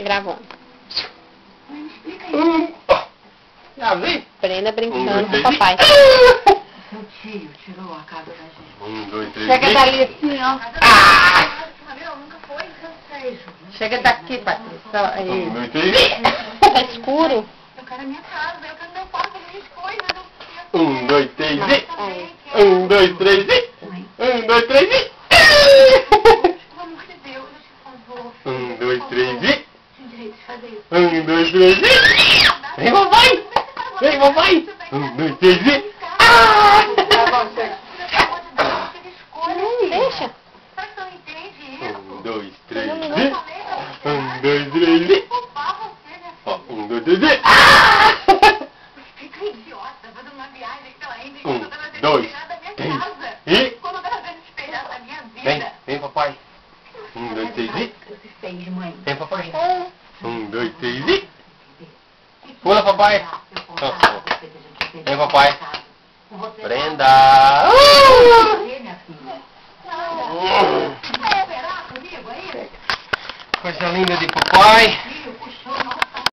Gravou. Já vi? Brenda brincando com o papai. Seu tio tirou a casa da gente. 1, 2, 3, Chega dali assim, ó. Chega daqui, Patrícia. Aí. 1, 2, 3. Tá escuro? Eu quero a minha casa, eu quero meu quarto, minhas coisas, eu quero... 1, 2, 3. Aí. 1, 2, 3. 1, 2, 3. Pelo amor de Deus, por favor. 1, 2, 3. Tem direito de fazer isso. 1, 2, 3. Vem, papai. Vem, papai. 1, 2, 3. Tá bom, chega. Deixa. Será que você não entende isso? 1, 2, 3. Eu falei pra você. 1, 2, 3. Culpar você, minha Ó, filha. 1, 2, 3. Fica idiota, fazendo uma viagem pela Índia. 1, 2, 3. E... Quando eu tava vendo espelhar da minha Vem, vida. vem, papai. 1, 2, 3. Você fez, mãe. Vem, papai. 1, 2, 3. Pula, papai. Vem, papai. Brenda. Você, minha filha. Vai operar comigo aí? Coisa linda de papai.